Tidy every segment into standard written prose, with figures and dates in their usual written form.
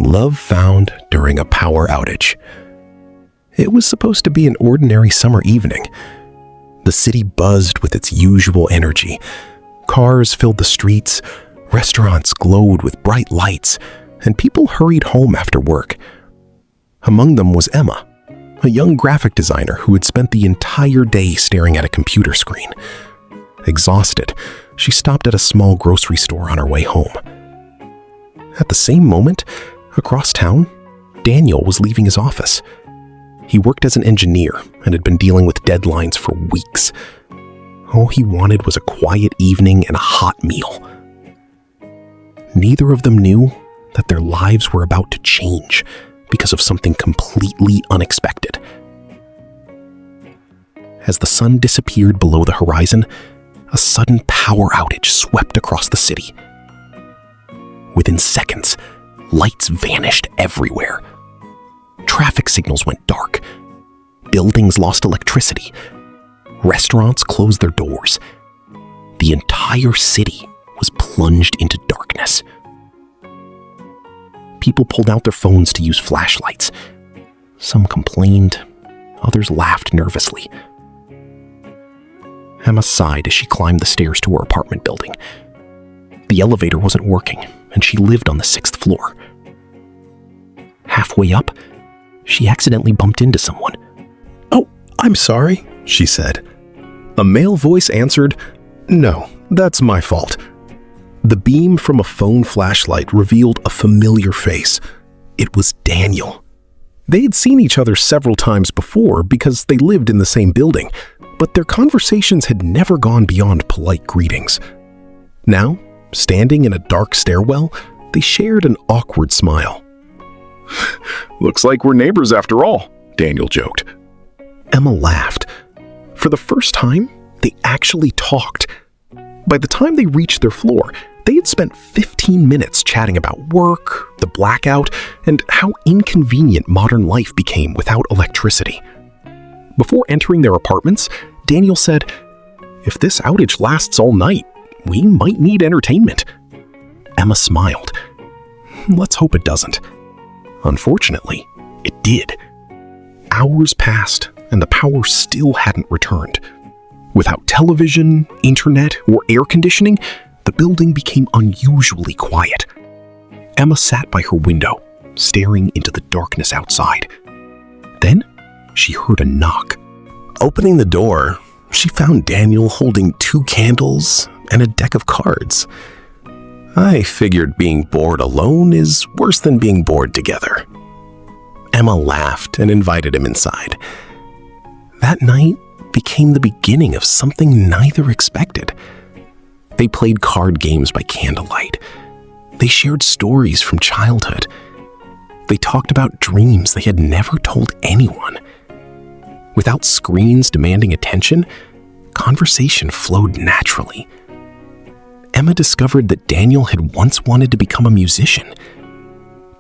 Love found during a power outage. It was supposed to be an ordinary summer evening. The city buzzed with its usual energy. Cars filled the streets, restaurants glowed with bright lights, and people hurried home after work. Among them was Emma, a young graphic designer who had spent the entire day staring at a computer screen. Exhausted, she stopped at a small grocery store on her way home. At the same moment, across town, Daniel was leaving his office. He worked as an engineer and had been dealing with deadlines for weeks. All he wanted was a quiet evening and a hot meal. Neither of them knew that their lives were about to change because of something completely unexpected. As the sun disappeared below the horizon, a sudden power outage swept across the city. Within seconds, lights vanished everywhere. Traffic signals went dark. Buildings lost electricity. Restaurants closed their doors. The entire city was plunged into darkness. People pulled out their phones to use flashlights. Some complained, others laughed nervously. Emma sighed as she climbed the stairs to her apartment building. The elevator wasn't working, and she lived on the 6th floor. Halfway up, she accidentally bumped into someone. "Oh, I'm sorry," she said. A male voice answered, "No, that's my fault." The beam from a phone flashlight revealed a familiar face. It was Daniel. They had seen each other several times before because they lived in the same building, but their conversations had never gone beyond polite greetings. Now, standing in a dark stairwell, they shared an awkward smile. "Looks like we're neighbors after all," Daniel joked. Emma laughed. For the first time, they actually talked. By the time they reached their floor, they had spent 15 minutes chatting about work, the blackout, and how inconvenient modern life became without electricity. Before entering their apartments, Daniel said, "If this outage lasts all night, we might need entertainment." Emma smiled. "Let's hope it doesn't." Unfortunately, it did. Hours passed, and the power still hadn't returned. Without television, internet, or air conditioning, the building became unusually quiet. Emma sat by her window, staring into the darkness outside. Then, she heard a knock. Opening the door, she found Daniel holding 2 candles and a deck of cards. "I figured being bored alone is worse than being bored together." Emma laughed and invited him inside. That night became the beginning of something neither expected. They played card games by candlelight. They shared stories from childhood. They talked about dreams they had never told anyone. Without screens demanding attention, conversation flowed naturally. Emma discovered that Daniel had once wanted to become a musician.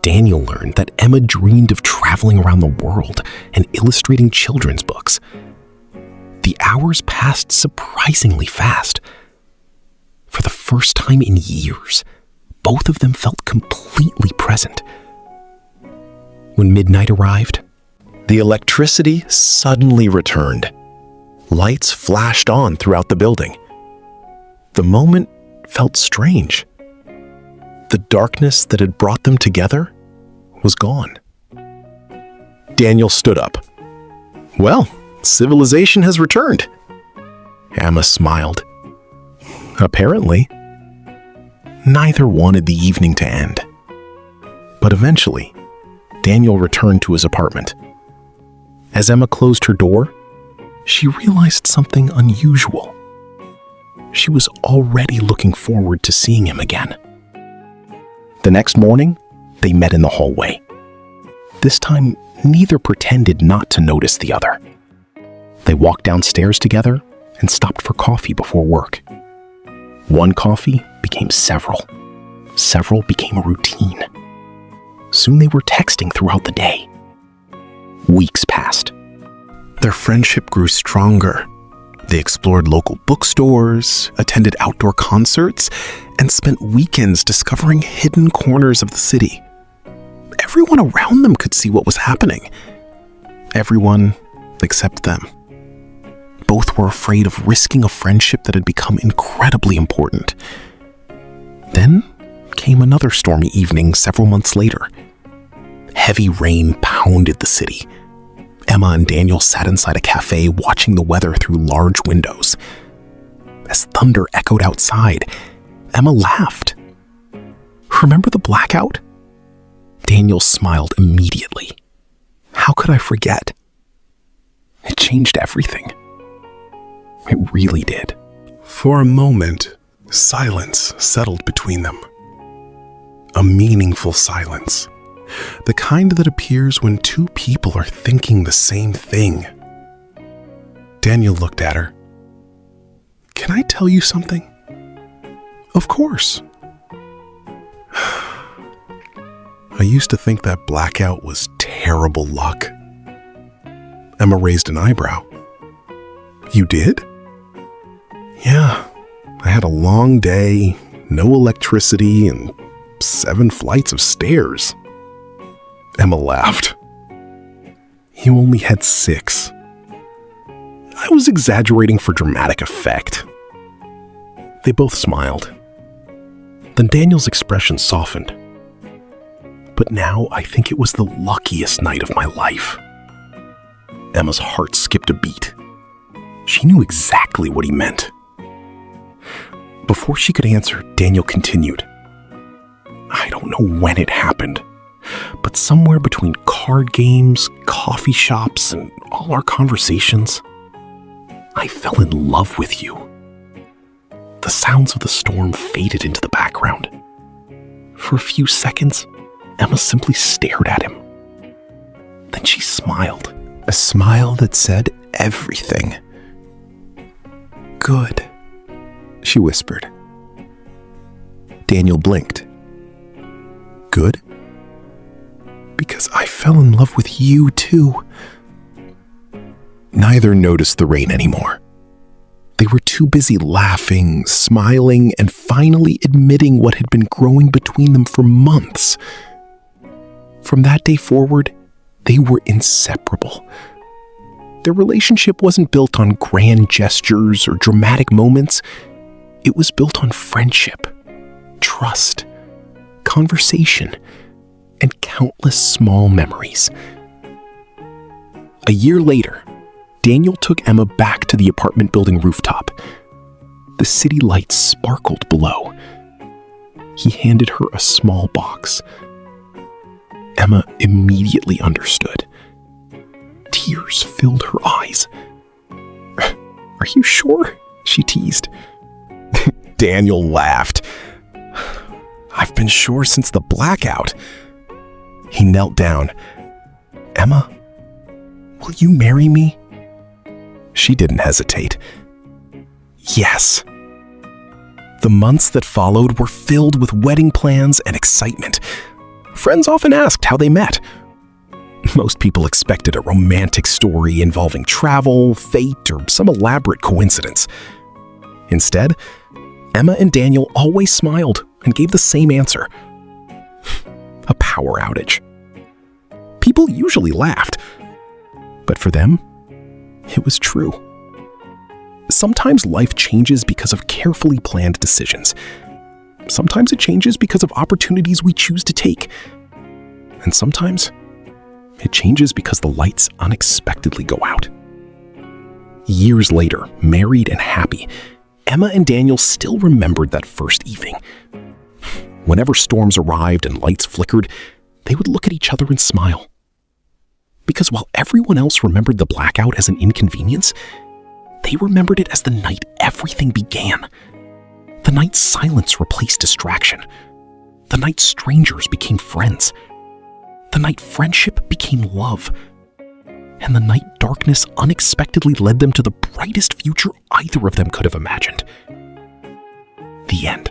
Daniel learned that Emma dreamed of traveling around the world and illustrating children's books. The hours passed surprisingly fast. For the first time in years, both of them felt completely present. When midnight arrived, the electricity suddenly returned. Lights flashed on throughout the building. The moment felt strange. The darkness that had brought them together was gone. Daniel stood up. "Well, civilization has returned." Emma smiled. Apparently, neither wanted the evening to end. But eventually, Daniel returned to his apartment. As Emma closed her door, she realized something unusual. She was already looking forward to seeing him again. The next morning, they met in the hallway. This time, neither pretended not to notice the other. They walked downstairs together and stopped for coffee before work. One coffee became several. Several became a routine. Soon they were texting throughout the day. Weeks passed. Their friendship grew stronger. They explored local bookstores, attended outdoor concerts, and spent weekends discovering hidden corners of the city. everyone around them could see what was happening. Everyone except them. Both were afraid of risking a friendship that had become incredibly important. Then came another stormy evening several months later. Heavy rain pounded the city. Emma and Daniel sat inside a cafe watching the weather through large windows. As thunder echoed outside, Emma laughed. "Remember the blackout?" Daniel smiled immediately. "How could I forget? It changed everything." It really did. For a moment, silence settled between them. A meaningful silence. The kind that appears when two people are thinking the same thing. Daniel looked at her. "Can I tell you something?" "Of course." "I used to think that blackout was terrible luck." Emma raised an eyebrow. "You did?" "Yeah, I had a long day, no electricity, and 7 flights of stairs." Emma laughed. "You only had 6. I was exaggerating for dramatic effect." They both smiled. Then Daniel's expression softened. "But now I think it was the luckiest night of my life." Emma's heart skipped a beat. She knew exactly what he meant. Before she could answer, Daniel continued. "I don't know when it happened, but somewhere between card games, coffee shops, and all our conversations, I fell in love with you." The sounds of the storm faded into the background. For a few seconds, Emma simply stared at him. Then she smiled, a smile that said everything. "Good," she whispered. Daniel blinked. "Good?" "Because I fell in love with you too." Neither noticed the rain anymore. They were too busy laughing, smiling, and finally admitting what had been growing between them for months. From that day forward, they were inseparable. Their relationship wasn't built on grand gestures or dramatic moments. It was built on friendship, trust, conversation, and countless small memories. A year later, Daniel took Emma back to the apartment building rooftop. The city lights sparkled below. He handed her a small box. Emma immediately understood. Tears filled her eyes. "Are you sure?" she teased. Daniel laughed. "I've been sure since the blackout." He knelt down. "Emma, will you marry me?" She didn't hesitate. Yes. The months that followed were filled with wedding plans and excitement. Friends often asked how they met. Most people expected a romantic story involving travel, fate, or some elaborate coincidence. Instead, Emma and Daniel always smiled and gave the same answer. A power outage. People usually laughed, but for them, it was true. Sometimes life changes because of carefully planned decisions. Sometimes it changes because of opportunities we choose to take. And sometimes it changes because the lights unexpectedly go out. Years later, married and happy, Emma and Daniel still remembered that first evening. Whenever storms arrived and lights flickered, they would look at each other and smile. Because while everyone else remembered the blackout as an inconvenience, they remembered it as the night everything began. The night silence replaced distraction. The night strangers became friends. The night friendship became love. And the night darkness unexpectedly led them to the brightest future either of them could have imagined. The end.